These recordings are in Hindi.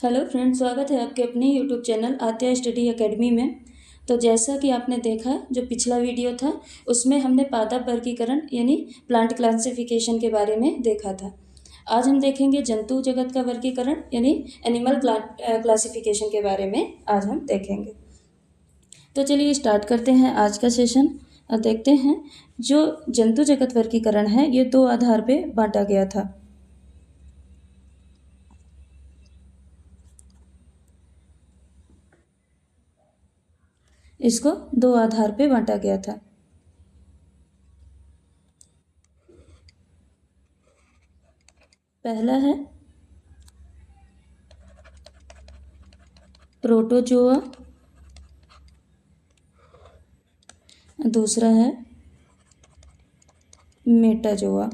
हेलो फ्रेंड्स, स्वागत है आपके अपने यूट्यूब चैनल आत्या स्टडी एकेडमी में। तो जैसा कि आपने देखा, जो पिछला वीडियो था उसमें हमने पादप वर्गीकरण यानी प्लांट क्लासिफिकेशन के बारे में देखा था। आज हम देखेंगे जंतु जगत का वर्गीकरण यानी एनिमल क्लासिफिकेशन के बारे में आज हम देखेंगे। तो चलिए स्टार्ट करते हैं आज का सेशन और देखते हैं जो जंतु जगत वर्गीकरण है ये दो आधार पे बांटा गया था। इसको दो आधार पे बांटा गया था। पहला है प्रोटोजोआ, दूसरा है मेटाजोआ।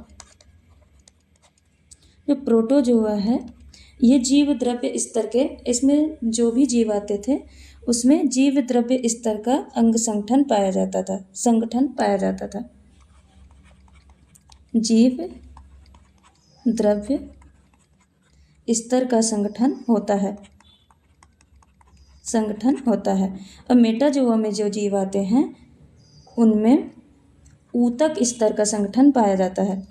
जो प्रोटोजोआ है ये जीव द्रव्य स्तर के, इसमें जो भी जीव आते थे उसमें जीव द्रव्य स्तर का अंग संगठन पाया जाता था। जीव द्रव्य स्तर का संगठन होता है। और मेटाजोआ में जो जीव आते हैं उनमें ऊतक स्तर का संगठन पाया जाता है।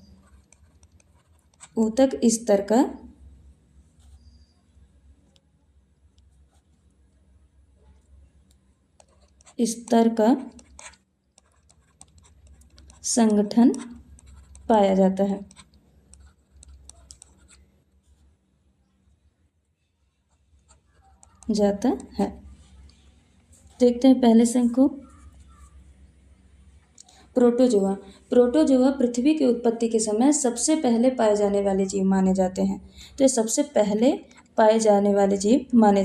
ऊतक स्तर का संगठन पाया जाता है। देखते हैं पहले संघ को। प्रोटोजोआ पृथ्वी की उत्पत्ति के समय सबसे पहले पाए जाने वाले जीव माने जाते हैं। तो ये सबसे पहले पाए जाने वाले जीव माने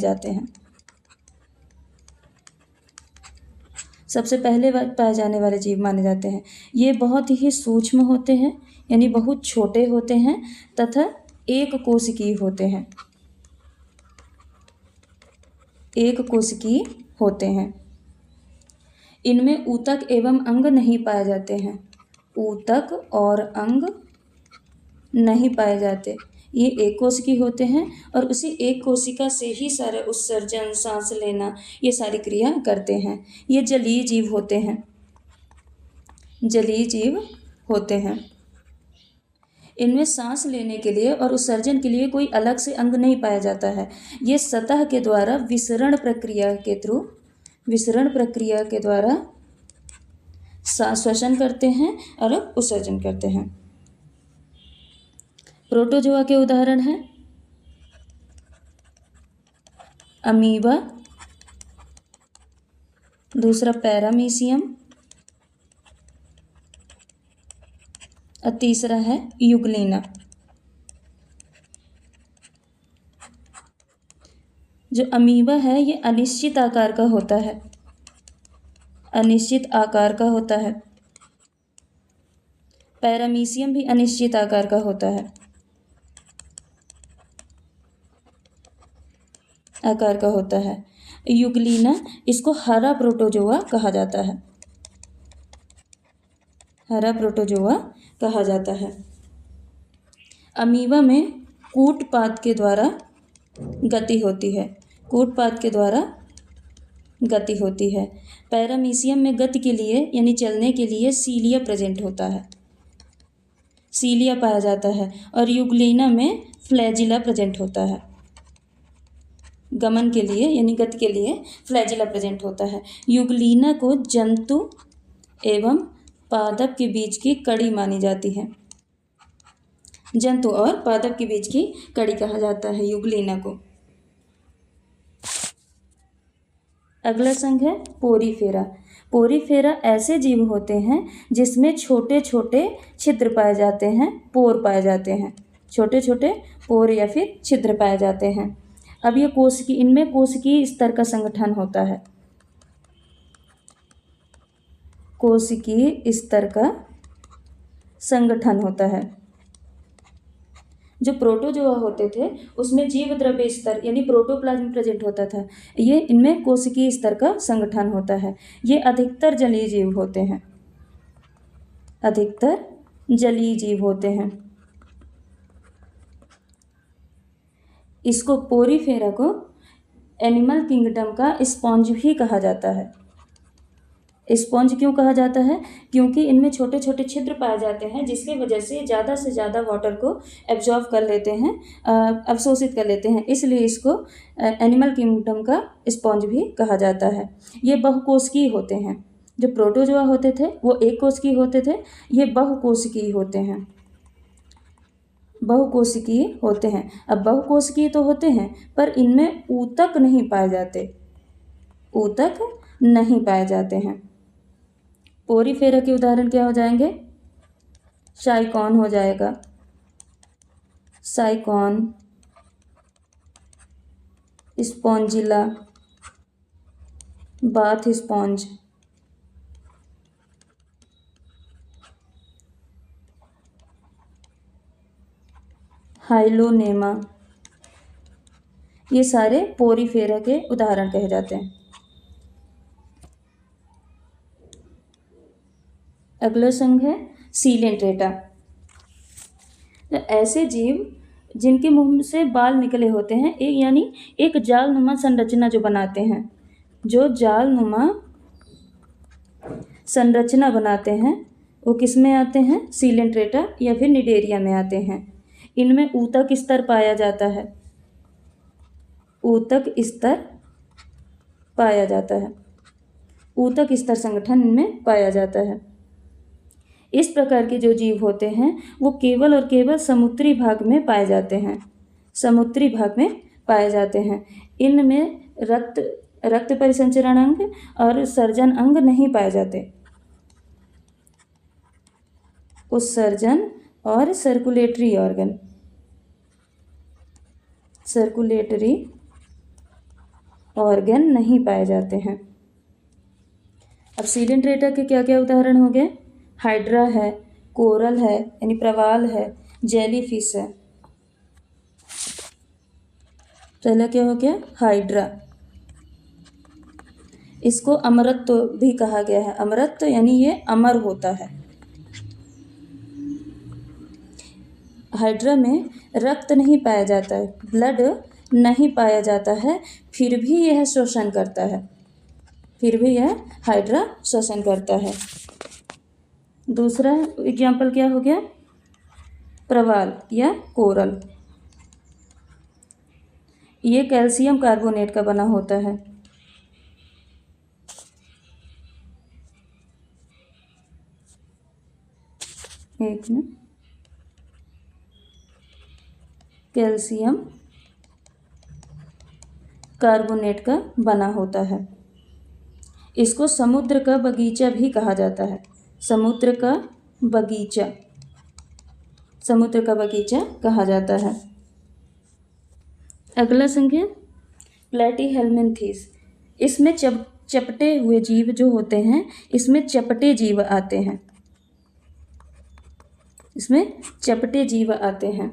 जाते हैं। ये बहुत ही सूक्ष्म होते हैं यानी बहुत छोटे होते हैं तथा एक कोशिकीय होते हैं। इनमें ऊतक एवं अंग नहीं पाए जाते हैं। ऊतक और अंग नहीं पाए जाते। ये एक कोशिकीय होते हैं और उसी एक कोशिका से ही सारा उत्सर्जन, सांस लेना, ये सारी क्रिया करते हैं। ये जलीय जीव होते हैं। इनमें सांस लेने के लिए और उत्सर्जन के लिए कोई अलग से अंग नहीं पाया जाता है। ये सतह के द्वारा विसरण प्रक्रिया के द्वारा श्वसन करते हैं और उत्सर्जन करते हैं। प्रोटोजोआ के उदाहरण हैं अमीबा, दूसरा पैरामीशियम और तीसरा है यूग्लिना। जो अमीबा है ये अनिश्चित आकार का होता है। पैरामीशियम भी अनिश्चित आकार का होता है। यूग्लिना, इसको हरा प्रोटोजोआ कहा जाता है। अमीबा में कूटपाद के द्वारा गति होती है। पैरामीशियम में गति के लिए यानी चलने के लिए सीलिया पाया जाता है और यूग्लिना में फ्लैजिला प्रेजेंट होता है। गमन के लिए यानी गति के लिए फ्लैजिला प्रेजेंट होता है। यूग्लिना को जंतु एवं पादप के बीच की कड़ी मानी जाती है। जंतु और पादप के बीच की कड़ी कहा जाता है यूग्लिना को। अगला संघ है पोरीफेरा ऐसे जीव होते हैं जिसमें छोटे छोटे छिद्र पाए जाते हैं, पोर पाए जाते हैं। छोटे छोटे पोर या फिर छिद्र पाए जाते हैं। अब ये इनमें कोशिकीय स्तर का संगठन होता है। कोशिकीय स्तर का संगठन होता है। जो प्रोटोजोआ होते थे उसमें जीव द्रव्य स्तर यानी प्रोटोप्लाज्म प्रेजेंट होता था। ये इनमें कोशिकीय स्तर का संगठन होता है। ये अधिकतर जलीय जीव होते हैं। इसको पोरीफेरा को एनिमल किंगडम का स्पॉन्ज भी कहा जाता है। स्पॉन्ज क्यों कहा जाता है? क्योंकि इनमें छोटे छोटे छिद्र पाए जाते हैं, जिसकी वजह से ज़्यादा वाटर को एब्जॉर्व कर लेते हैं, अवशोषित कर लेते हैं, इसलिए इसको एनिमल किंगडम का स्पॉन्ज भी कहा जाता है। ये बहुकोशिकीय होते हैं। जो प्रोटोजोआ होते थे वो एक कोशिकीय होते थे, ये बहुकोशिकीय होते हैं, बहुकोशिकीय होते हैं। अब बहुकोशिकीय तो होते हैं, पर इनमें ऊतक नहीं पाए जाते, ऊतक नहीं पाए जाते हैं। पोरीफेरा के उदाहरण क्या हो जाएंगे? साइकॉन हो जाएगा, साइकॉन, स्पॉन्जिला, बाथ स्पॉन्ज, हाइलोनेमा, ये सारे पोरीफेरा के उदाहरण कहे जाते हैं। अगला संघ है सीलेंट्रेटा। तो ऐसे जीव जिनके मुंह से बाल निकले होते हैं, एक यानी एक जालनुमा संरचना जो बनाते हैं, जो जालनुमा संरचना बनाते हैं, वो किस में आते हैं? सीलेंट्रेटा या फिर निडेरिया में आते हैं। इनमें ऊतक स्तर पाया जाता है, ऊतक स्तर पाया जाता है, ऊतक स्तर संगठन इनमें पाया जाता है। इस प्रकार के जो जीव होते हैं वो केवल और केवल समुद्री भाग में पाए जाते हैं, समुद्री भाग में पाए जाते हैं। इनमें रक्त परिसंचरण अंग और सर्जन अंग नहीं पाए जाते। उत्सर्जन और सर्कुलेटरी ऑर्गन, सर्कुलेटरी ऑर्गन नहीं पाए जाते हैं। अब सीलेंट्रेटा के क्या क्या उदाहरण हो गए? हाइड्रा है, कोरल है यानी प्रवाल है, जेलीफिश है। पहला क्या हो गया? हाइड्रा। इसको अमरत्व भी कहा गया है। अमरत्व यानी ये अमर होता है। हाइड्रा में रक्त नहीं पाया जाता है, ब्लड नहीं पाया जाता है, फिर भी यह श्वसन करता है, फिर भी यह हाइड्रा श्वसन करता है। दूसरा एग्जाम्पल क्या हो गया? प्रवाल या कोरल। ये कैल्शियम कार्बोनेट का बना होता है। एक मिनट, कैल्शियम कार्बोनेट का बना होता है। इसको समुद्र का बगीचा भी कहा जाता है, समुद्र का बगीचा, समुद्र का बगीचा कहा जाता है। अगला संज्ञा प्लैटीहेल्मिन्थेस। इसमें चपटे हुए जीव जो होते हैं, इसमें चपटे जीव आते हैं, इसमें चपटे जीव आते हैं।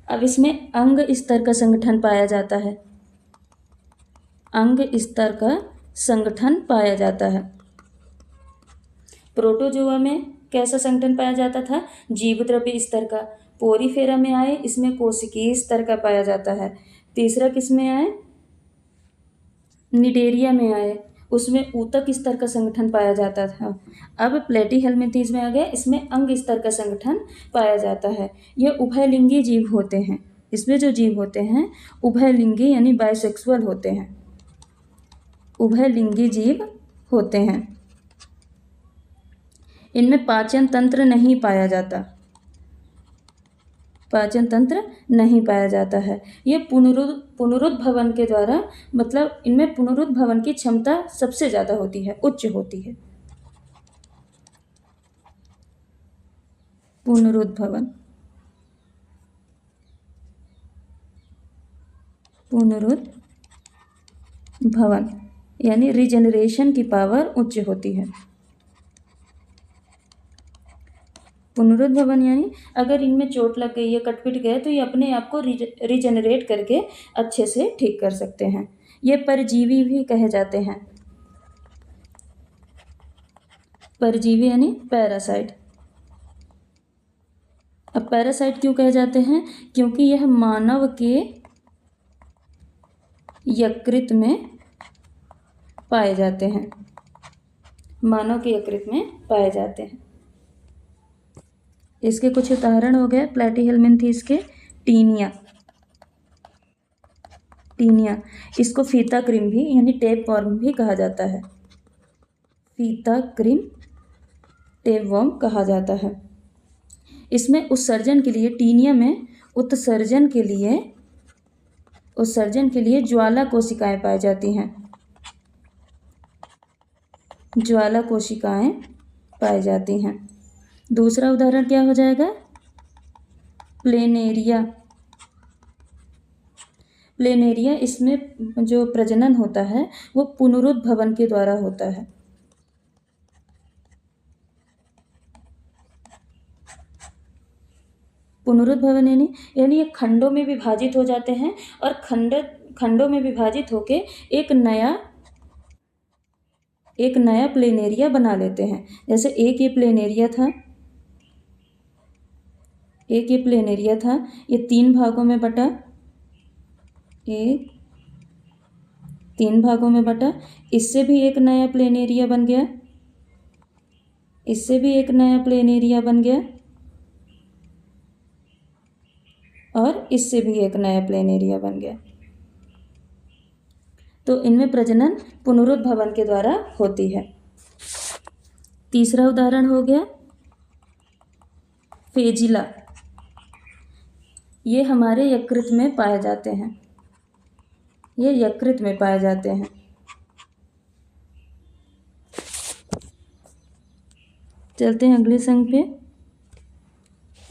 अब इसमें अंग स्तर का संगठन पाया जाता है, अंग स्तर का संगठन पाया जाता है। प्रोटोजोआ में कैसा संगठन पाया जाता था? जीव द्रव्य स्तर का। पोरीफेरा में आए, इसमें कोशिकीय स्तर का पाया जाता है। तीसरा किस में आए? निडेरिया में आए, उसमें ऊतक स्तर का संगठन पाया जाता था। अब प्लैटीहेल्मिन्थेस में आ गए, इसमें अंग स्तर का संगठन पाया जाता है। ये उभयलिंगी जीव होते हैं। इसमें जो जीव होते हैं उभयलिंगी यानी बाइसेक्सुअल होते हैं, उभयलिंगी जीव होते हैं। इनमें पाचन तंत्र नहीं पाया जाता, पाचन तंत्र नहीं पाया जाता है। ये पुनरुद्भवन के द्वारा, मतलब इनमें पुनरुद्भवन की क्षमता सबसे ज़्यादा होती है, उच्च होती है। पुनरुद्भवन, पुनरुद्भवन यानी रिजेनरेशन की पावर उच्च होती है। पुनरुद्भवन यानी अगर इनमें चोट लग गई है, कट पिट गए, तो ये अपने आप को रिजेनरेट करके अच्छे से ठीक कर सकते हैं। ये परजीवी भी कहे जाते हैं, परजीवी यानी पैरासाइट। अब पैरासाइट क्यों कहे जाते हैं? क्योंकि यह मानव के यकृत में पाए जाते हैं, मानव के यकृत में पाए जाते हैं। इसके कुछ उदाहरण हो गए प्लैटीहेल्मिन्थेस के टीनिया, इसको फीता क्रीम भी यानी टेप वर्म भी कहा जाता है, फीता क्रीम टेप वर्म कहा जाता है। इसमें उत्सर्जन के लिए, टीनिया में उत्सर्जन के लिए ज्वाला कोशिकाएं पाई जाती हैं, ज्वाला कोशिकाएं पाई जाती हैं। दूसरा उदाहरण क्या हो जाएगा, प्लेनेरिया, इसमें जो प्रजनन होता है वो पुनरुद्भवन के द्वारा होता है। पुनरुद्भवन यानी ये खंडों में विभाजित हो जाते हैं और खंडों में विभाजित होके एक नया प्लेनेरिया बना लेते हैं। जैसे एक ये प्लेनेरिया था, ये 3 भागों में बटा, इससे भी एक नया प्लेनेरिया बन गया, और इससे भी एक नया प्लेनेरिया बन गया। तो इनमें प्रजनन पुनरुद्भवन के द्वारा होती है। तीसरा उदाहरण हो गया फेजिला, ये हमारे यकृत में पाए जाते हैं, चलते हैं अगले संघ पे।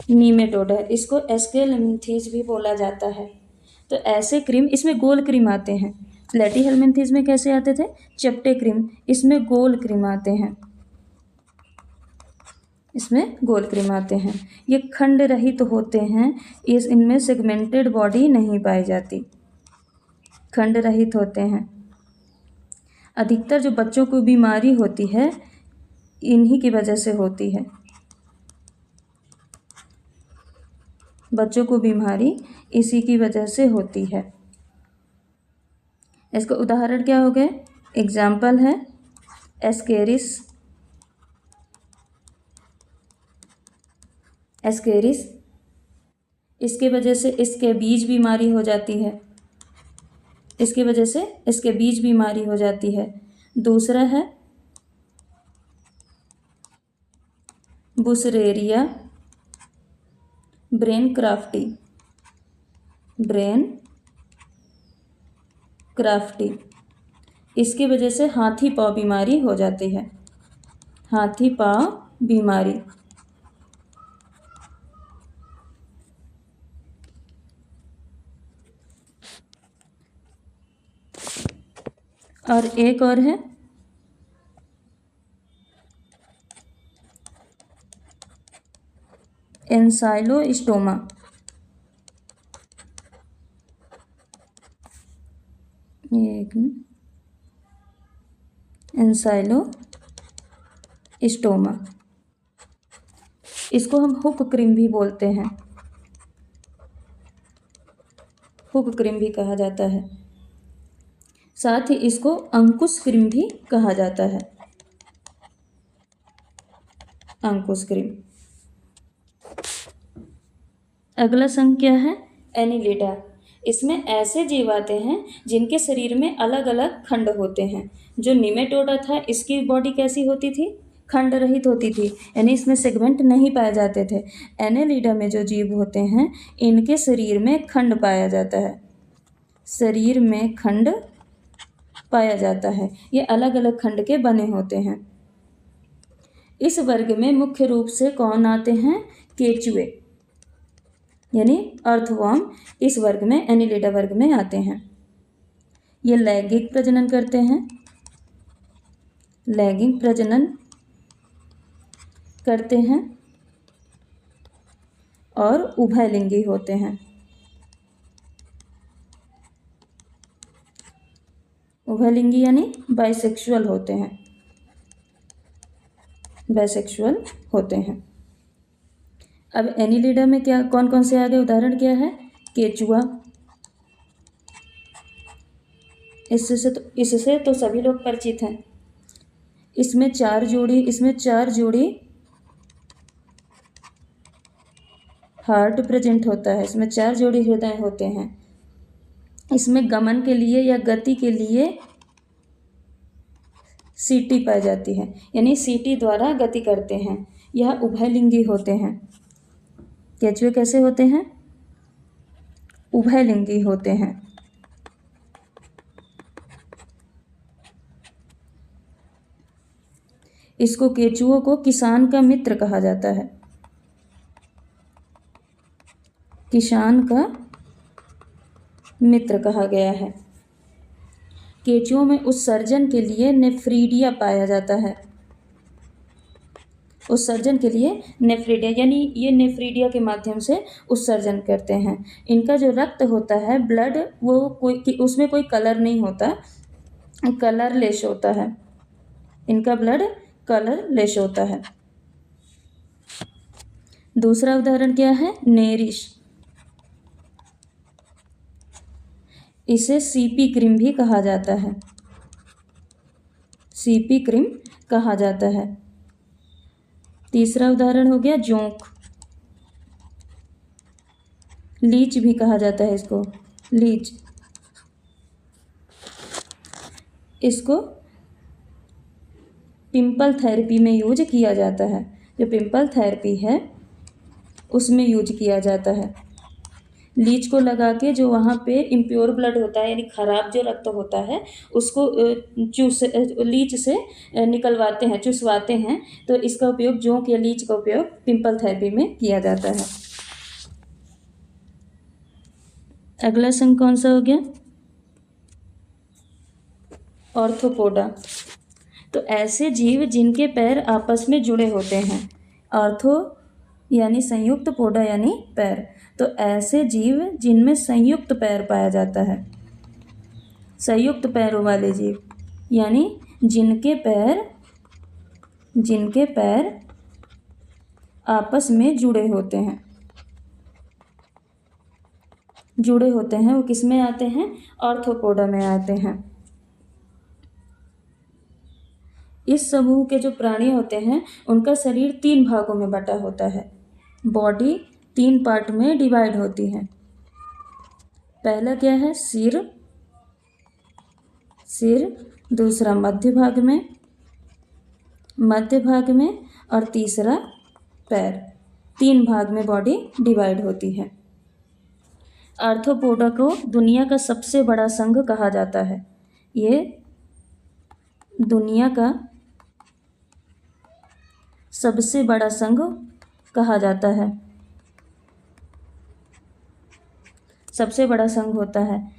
नीमेटोडा, इसको एस्केलेमिन्थेस भी बोला जाता है। तो ऐसे क्रीम, इसमें गोल क्रीम आते हैं। प्लैटीहेल्मिन्थेस में कैसे आते थे, चपटे क्रीम, इसमें गोल क्रीम आते हैं, ये खंड रहित होते हैं, इनमें सेगमेंटेड बॉडी नहीं पाई जाती, खंड रहित होते हैं। अधिकतर जो बच्चों को बीमारी होती है इन्हीं की वजह से होती है, बच्चों को बीमारी इसी की वजह से होती है। इसका उदाहरण क्या हो गए, एग्जाम्पल है एस्केरिस, इसके वजह से इसके बीज बीमारी हो जाती है, दूसरा है बुसरेरिया ब्रेन क्राफ्टी, इसकी वजह से हाथी पाँव बीमारी हो जाती है, हाथी पाँव बीमारी। और एक और है एंसाइलोस्टोमा, इसको हम हुक क्रीम भी बोलते हैं, हुक क्रीम भी कहा जाता है। साथ ही इसको अंकुश क्रीम भी कहा जाता है, अंकुश क्रीम। अगला संघ क्या है, एनिलिडा, इसमें ऐसे जीव आते हैं जिनके शरीर में अलग अलग खंड होते हैं। जो निमेटोडा था इसकी बॉडी कैसी होती थी, खंड रहित होती थी, यानी इसमें सेगमेंट नहीं पाए जाते थे। एनिलिडा में जो जीव होते हैं इनके शरीर में खंड पाया जाता है, शरीर में खंड पाया जाता है, ये अलग अलग खंड के बने होते हैं। इस वर्ग में मुख्य रूप से कौन आते हैं, केचुए यानी अर्थवर्म इस वर्ग में, एनिलिडा वर्ग में आते हैं। ये लैंगिक प्रजनन करते हैं, लैंगिक प्रजनन करते हैं और उभयलिंगी होते हैं, उभयलिंगी यानी बाइसेक्सुअल होते हैं, बाइसेक्सुअल होते हैं। अब एनिलिडा में क्या कौन कौन से आ गए, उदाहरण क्या है, केचुआ, इससे तो सभी लोग परिचित हैं। इसमें चार जोड़ी हार्ट प्रेजेंट होता है। इसमें 4 जोड़ी हृदय होते हैं। इसमें गमन के लिए या गति के लिए सीटी पाई जाती है, यानी सीटी द्वारा गति करते हैं। यह उभयलिंगी होते हैं। केंचुए कैसे होते हैं? उभयलिंगी होते हैं। इसको केंचुओं को किसान का मित्र कहा जाता है। किसान का मित्र कहा गया है। केंचुओं में उत्सर्जन के लिए नेफ्रीडिया पाया जाता है। उत्सर्जन के लिए नेफ्रीडिया, यानी ये नेफ्रीडिया के माध्यम से उत्सर्जन करते हैं। इनका जो रक्त होता है, ब्लड, वो उसमें कोई कलर नहीं होता, कलरलेस होता है। इनका ब्लड कलरलेस होता है। दूसरा उदाहरण क्या है? नेरिश। इसे सीपी क्रीम भी कहा जाता है। सीपी क्रीम कहा जाता है। तीसरा उदाहरण हो गया जोंक। लीच भी कहा जाता है इसको, लीच। इसको पिंपल थेरेपी में यूज किया जाता है। जो पिंपल थेरेपी है उसमें यूज किया जाता है। लीच को लगा के जो वहाँ पे इम्प्योर ब्लड होता है, यानी खराब जो रक्त होता है, उसको लीच से निकलवाते हैं, चुसवाते हैं। तो इसका उपयोग, जोंक या लीच का उपयोग पिंपल थेरेपी में किया जाता है। अगला संघ कौन सा हो गया? ऑर्थोपोडा। तो ऐसे जीव जिनके पैर आपस में जुड़े होते हैं। ऑर्थो यानी संयुक्त, पोडा यानी पैर। तो ऐसे जीव जिनमें संयुक्त पैर पाया जाता है। संयुक्त पैरों वाले जीव, यानी जिनके पैर आपस में जुड़े होते हैं। वो किस में आते हैं? ऑर्थोपोडा में आते हैं। इस समूह के जो प्राणी होते हैं उनका शरीर 3 भागों में बटा होता है। बॉडी 3 पार्ट में डिवाइड होती है। पहला क्या है? सिर, दूसरा मध्य भाग में, और तीसरा पैर। 3 भाग में बॉडी डिवाइड होती है। आर्थ्रोपोडा को दुनिया का सबसे बड़ा संघ कहा जाता है। ये दुनिया का सबसे बड़ा संघ कहा जाता है। सबसे बड़ा संघ होता है।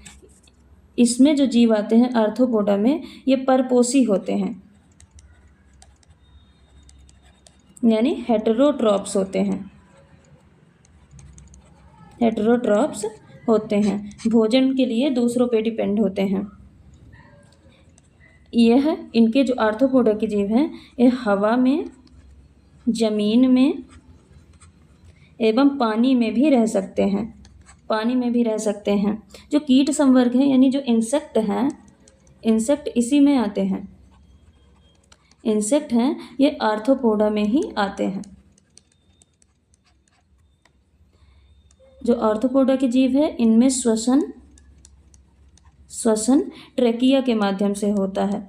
इसमें जो जीव आते हैं आर्थ्रोपोडा में, ये परपोषी होते हैं, यानी हेटेरोट्रॉप्स होते हैं। हेटेरोट्रॉप्स होते हैं, भोजन के लिए दूसरों पे डिपेंड होते हैं। यह इनके जो आर्थ्रोपोडा के जीव हैं, ये हवा में, जमीन में एवं पानी में भी रह सकते हैं। जो कीट संवर्ग हैं, यानी जो इंसेक्ट हैं, इंसेक्ट इसी में आते हैं। इंसेक्ट हैं, ये आर्थ्रोपोडा में ही आते हैं। जो आर्थ्रोपोडा के जीव है, इनमें श्वसन ट्रेकिया के माध्यम से होता है।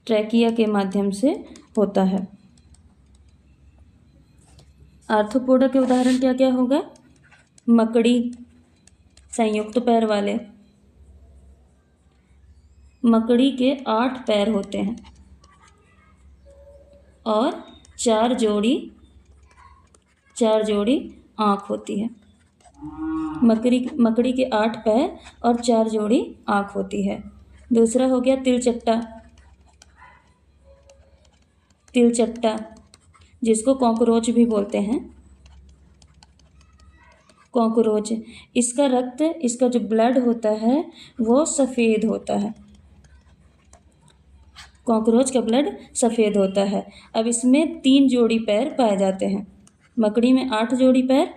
ट्रेकिया के माध्यम से होता है। आर्थ्रोपोडा के उदाहरण क्या क्या होगा? मकड़ी, संयुक्त पैर वाले। मकड़ी के 8 पैर होते हैं और 4 जोड़ी आँख होती है। मकड़ी के 8 पैर और 4 जोड़ी आँख होती है। दूसरा हो गया तिलचट्टा, जिसको कॉकरोच भी बोलते हैं। कॉकरोच, इसका रक्त, इसका जो ब्लड होता है वो सफ़ेद होता है। कॉकरोच का ब्लड सफ़ेद होता है। अब इसमें 3 जोड़ी पैर पाए जाते हैं। मकड़ी में 8 जोड़ी पैर,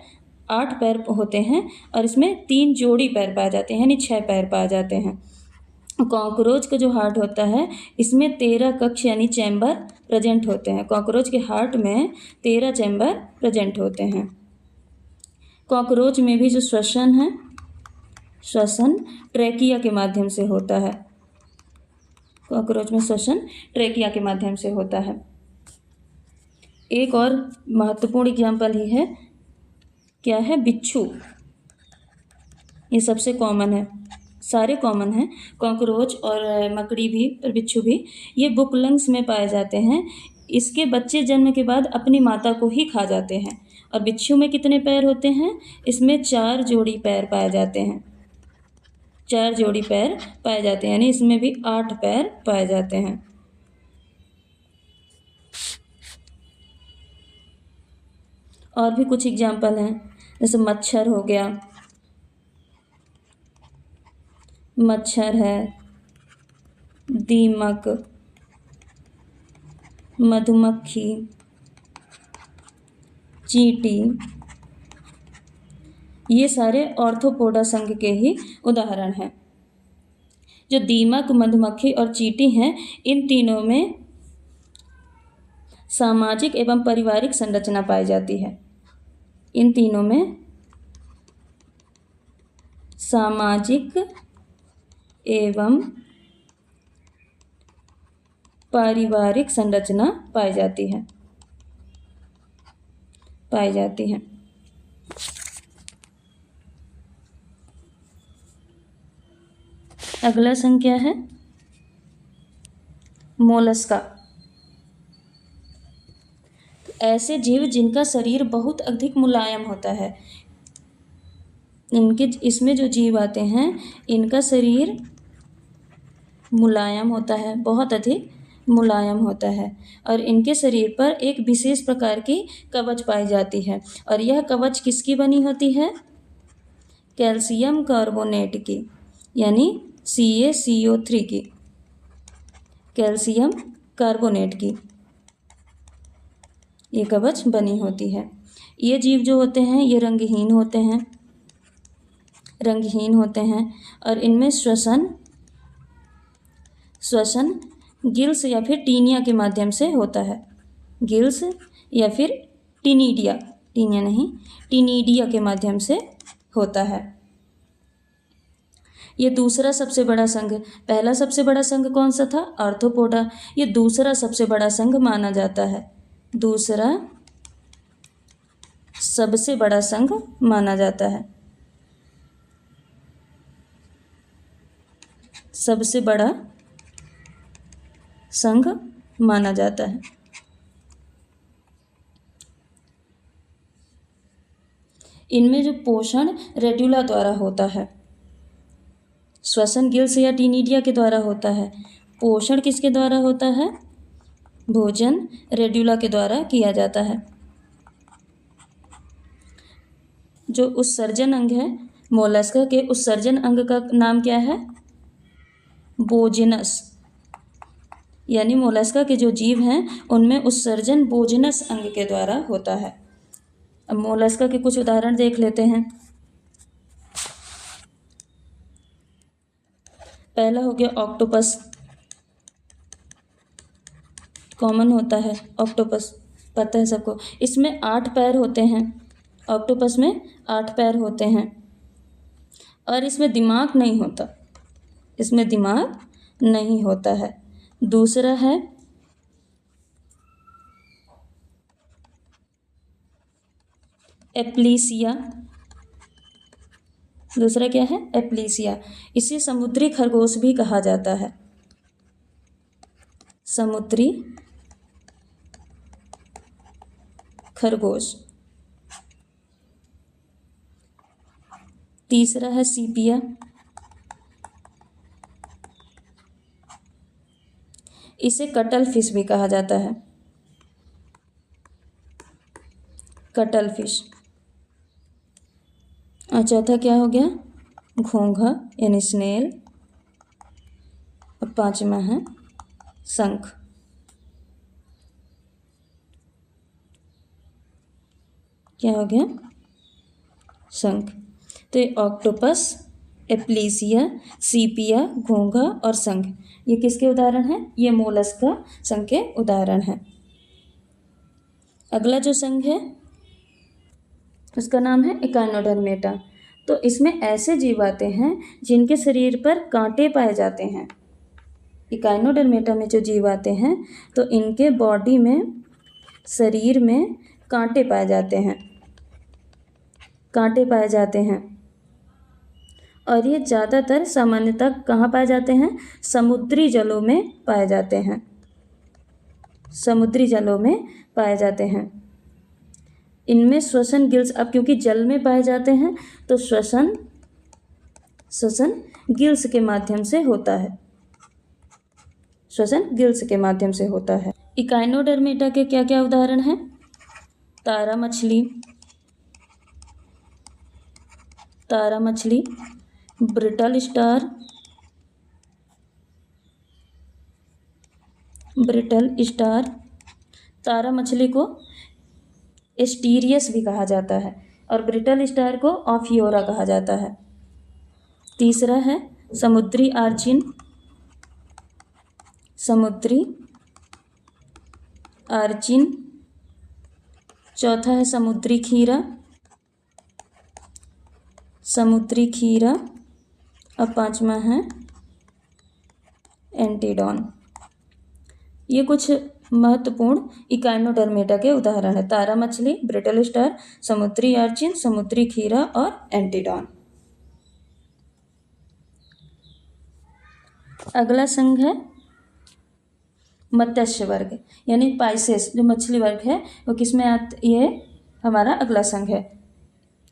8 पैर होते हैं और इसमें 3 जोड़ी पैर पाए जाते हैं, यानी 6 पैर पाए जाते हैं। कॉकरोच का जो हार्ट होता है इसमें 13 कक्ष यानी चैम्बर प्रेजेंट होते हैं। कॉकरोच के हार्ट में 13 चैम्बर प्रेजेंट होते हैं। कॉकरोच में भी जो श्वसन है, श्वसन ट्रैकिया के माध्यम से होता है। कॉकरोच में श्वसन ट्रैकिया के माध्यम से होता है। एक और महत्वपूर्ण एग्जाम्पल ही है, क्या है, बिच्छू। ये सबसे कॉमन है, सारे कॉमन हैं, कॉकरोच और मकड़ी भी और बिच्छू भी। ये बुक लंग्स में पाए जाते हैं। इसके बच्चे जन्म के बाद अपनी माता को ही खा जाते हैं। और बिच्छू में कितने पैर होते हैं? इसमें 4 जोड़ी पैर पाए जाते हैं, 4 जोड़ी पैर पाए जाते हैं, यानी इसमें भी 8 पैर पाए जाते हैं। और भी कुछ एग्जाम्पल हैं, जैसे मच्छर हो गया, मच्छर है, दीमक, मधुमक्खी, चींटी, ये सारे ऑर्थोपोडा संघ के ही उदाहरण हैं। जो दीमक, मधुमक्खी और चींटी हैं, इन तीनों में सामाजिक एवं पारिवारिक संरचना पाई जाती है। इन तीनों में सामाजिक एवं पारिवारिक संरचना पाई जाती है। अगला संघ क्या है? मोलस्का। ऐसे जीव जिनका शरीर बहुत अधिक मुलायम होता है। इसमें जो जीव आते हैं इनका शरीर मुलायम होता है, बहुत अधिक मुलायम होता है, और इनके शरीर पर एक विशेष प्रकार की कवच पाई जाती है। और यह कवच किसकी बनी होती है? कैल्शियम कार्बोनेट की, यानी CaCO3 की, कैल्शियम कार्बोनेट की ये कवच बनी होती है। ये जीव जो होते हैं ये रंगहीन होते हैं और इनमें श्वसन गिल्स या फिर टीनिया के माध्यम से होता है। गिल्स या फिर टीनिडिया के माध्यम से होता है। ये दूसरा सबसे बड़ा संघ, पहला सबसे बड़ा संघ कौन सा था? आर्थ्रोपोडा। ये दूसरा सबसे बड़ा संघ माना जाता है, दूसरा सबसे बड़ा संघ माना जाता है, सबसे बड़ा संघ माना जाता है। इनमें जो पोषण रेड्यूला द्वारा होता है, श्वसन गिल्स या टीनिडिया के द्वारा होता है। पोषण किसके द्वारा होता है? भोजन रेड्यूला के द्वारा किया जाता है। जो उत्सर्जन अंग है मोलस्का के, उत्सर्जन अंग का नाम क्या है? बोजिनस। यानी मोलस्का के जो जीव हैं उनमें उत्सर्जन बोजिनस अंग के द्वारा होता है। अब मोलस्का के कुछ उदाहरण देख लेते हैं। पहला हो गया ऑक्टोपस, कॉमन होता है ऑक्टोपस, पता है सबको। इसमें 8 पैर होते हैं, ऑक्टोपस में 8 पैर होते हैं और इसमें दिमाग नहीं होता, इसमें दिमाग नहीं होता है। दूसरा है एप्लीसिया, दूसरा क्या है? एप्लीसिया। इसे समुद्री खरगोश भी कहा जाता है, समुद्री खरगोश। तीसरा है सीपिया, इसे कटल फिश भी कहा जाता है, कटल फिश। और चौथा क्या हो गया? घोंघा यानी स्नेल। और 5वां है शंख। क्या हो गया? शंख। तो ये ऑक्टोपस, एप्लीसिया, सीपिया, घोंघा और शंख, ये किसके उदाहरण हैं? ये मोलस्क का शंख के उदाहरण हैं। अगला जो शंख है उसका नाम है इकाइनोडर्मेटा। तो इसमें ऐसे जीव आते हैं जिनके शरीर पर कांटे पाए जाते हैं। इकाइनोडर्मेटा में जो जीव आते हैं तो इनके बॉडी में, शरीर में कांटे पाए जाते हैं, कांटे पाए जाते हैं। और ये ज़्यादातर सामान्यतः कहाँ पाए जाते हैं? समुद्री जलों में पाए जाते हैं, समुद्री जलों में पाए जाते हैं। इनमें श्वसन गिल्स, अब क्योंकि जल में पाए जाते हैं तो श्वसन गिल्स के माध्यम से होता है, श्वसन गिल्स के माध्यम से होता है। इकाइनोडर्मेटा के क्या क्या उदाहरण हैं? तारा मछली, ब्रिटल स्टार, तारा मछली को एस्टीरियस भी कहा जाता है और ब्रिटल स्टार को ऑफियोरा कहा जाता है। तीसरा है समुद्री आर्चिन, चौथा है समुद्री खीरा और पांचवा है एंटीडॉन। ये कुछ महत्वपूर्ण इकाइनोडर्मेटा के उदाहरण है: तारा मछली, ब्रिटल स्टार, समुद्री आर्चिन, समुद्री खीरा और एंटीडॉन। अगला संघ है मत्स्य वर्ग, यानी पाइसेस, जो मछली वर्ग है वो किसमें ये हमारा अगला संघ है।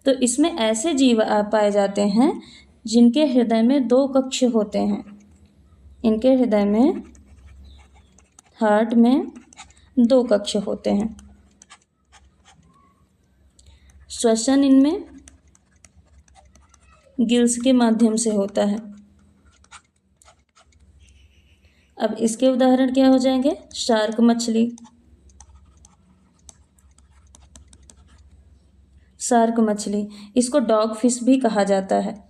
तो इसमें ऐसे जीव पाए जाते हैं जिनके हृदय में 2 कक्ष होते हैं। इनके हृदय में, हार्ट में 2 कक्ष होते हैं। श्वसन इनमें गिल्स के माध्यम से होता है। अब इसके उदाहरण क्या हो जाएंगे? शार्क मछली, इसको डॉग फिश भी कहा जाता है।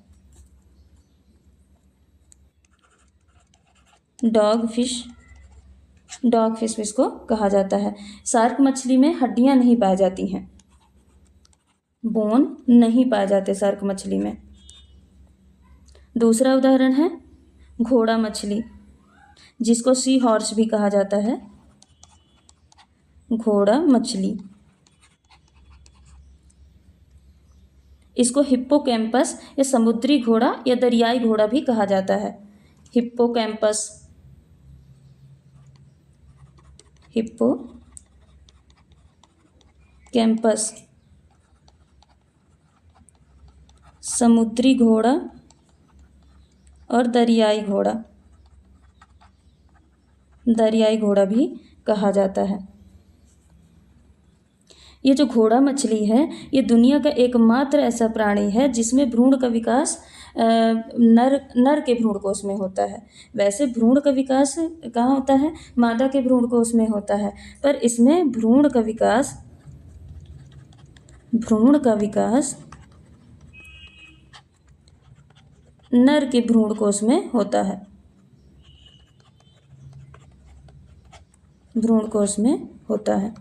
डॉग फिश इसको कहा जाता है। शार्क मछली में हड्डियां नहीं पाई जाती हैं, बोन नहीं पाए जाते शार्क मछली में। दूसरा उदाहरण है घोड़ा मछली, जिसको सी हॉर्स भी कहा जाता है। घोड़ा मछली, इसको हिप्पोकैम्पस या समुद्री घोड़ा या दरियाई घोड़ा भी कहा जाता है। हिप्पोकैम्पस समुद्री घोड़ा और दरियाई घोड़ा भी कहा जाता है। ये जो घोड़ा मछली है ये दुनिया का एकमात्र ऐसा प्राणी है जिसमें भ्रूण का विकास नर के भ्रूणकोश में होता है। वैसे भ्रूण का विकास कहाँ होता है? मादा के भ्रूणकोश में होता है, पर इसमें भ्रूण का विकास नर के भ्रूणकोश में होता है, भ्रूणकोश में होता है।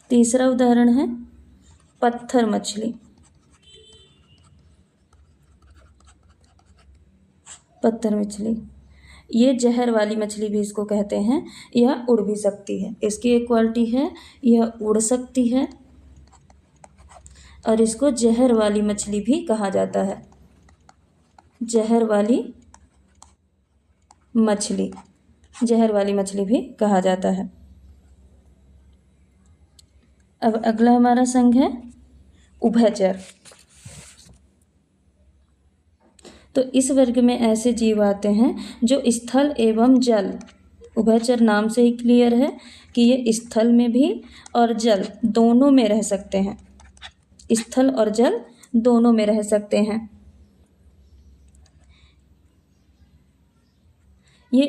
तीसरा उदाहरण है पत्थर मछली। ये जहर वाली मछली भी इसको कहते हैं। यह उड़ भी सकती है, इसकी एक क्वालिटी है, यह उड़ सकती है और इसको जहर वाली मछली भी कहा जाता है। जहर वाली मछली भी कहा जाता है। अब अगला हमारा संघ है उभयचर। तो इस वर्ग में ऐसे जीव आते हैं जो स्थल एवं जल, उभयचर नाम से ही क्लियर है कि ये स्थल में भी और जल दोनों में रह सकते हैं, स्थल और जल दोनों में रह सकते हैं। ये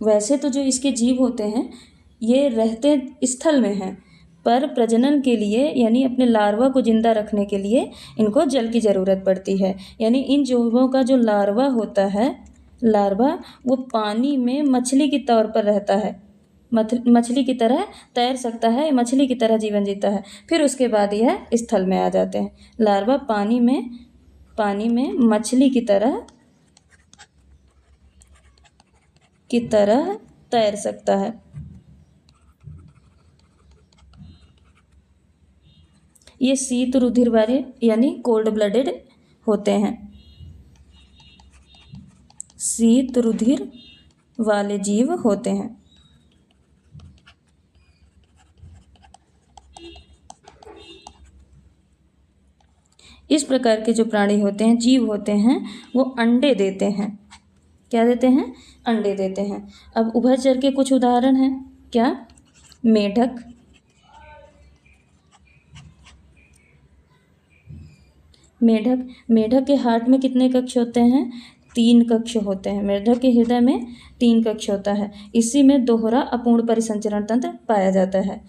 वैसे तो जो इसके जीव होते हैं ये रहते स्थल में हैं, पर प्रजनन के लिए यानी अपने लार्वा को जिंदा रखने के लिए इनको जल की ज़रूरत पड़ती है। यानी इन जीवों का जो लार्वा होता है, लार्वा वो पानी में मछली के तौर पर रहता है, मछली की तरह तैर सकता है, मछली की तरह जीवन जीता है। फिर उसके बाद यह स्थल में आ जाते हैं। लार्वा पानी में मछली की तरह तैर सकता है। ये शीत रुधिर वाले यानी कोल्ड ब्लडेड होते हैं। शीत रुधिर वाले जीव होते हैं। इस प्रकार के जो प्राणी होते हैं, जीव होते हैं, वो अंडे देते हैं। क्या देते हैं? अंडे देते हैं। अब उभयचर के कुछ उदाहरण हैं। क्या? मेढक, मेढक के हार्ट में कितने कक्ष होते हैं? 3 कक्ष होते हैं। मेढक के हृदय में 3 कक्ष होता है। इसी में दोहरा अपूर्ण परिसंचरण तंत्र पाया जाता है।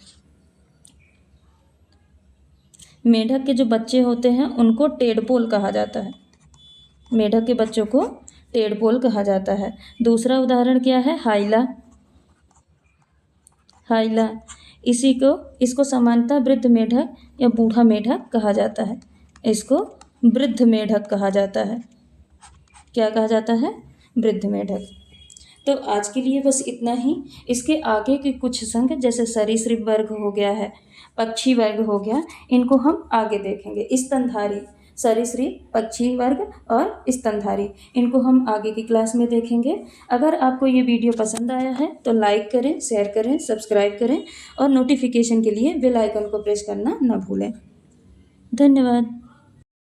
मेढक के जो बच्चे होते हैं उनको टेडपोल कहा जाता है। मेढक के बच्चों को टेडपोल कहा जाता है। दूसरा उदाहरण क्या है? हाइला। इसको सामान्यतः वृद्ध मेढक या बूढ़ा मेढक कहा जाता है। इसको वृद्ध मेढक कहा जाता है। क्या कहा जाता है? वृद्ध मेढक। तो आज के लिए बस इतना ही। इसके आगे के कुछ संघ जैसे सरीसृप वर्ग हो गया है, पक्षी वर्ग हो गया, इनको हम आगे देखेंगे। स्तनधारी, सरीसृप, पक्षी वर्ग और स्तनधारी, इनको हम आगे की क्लास में देखेंगे। अगर आपको ये वीडियो पसंद आया है तो लाइक करें, शेयर करें, सब्सक्राइब करें और नोटिफिकेशन के लिए बेल आइकन को प्रेस करना न भूलें। धन्यवाद।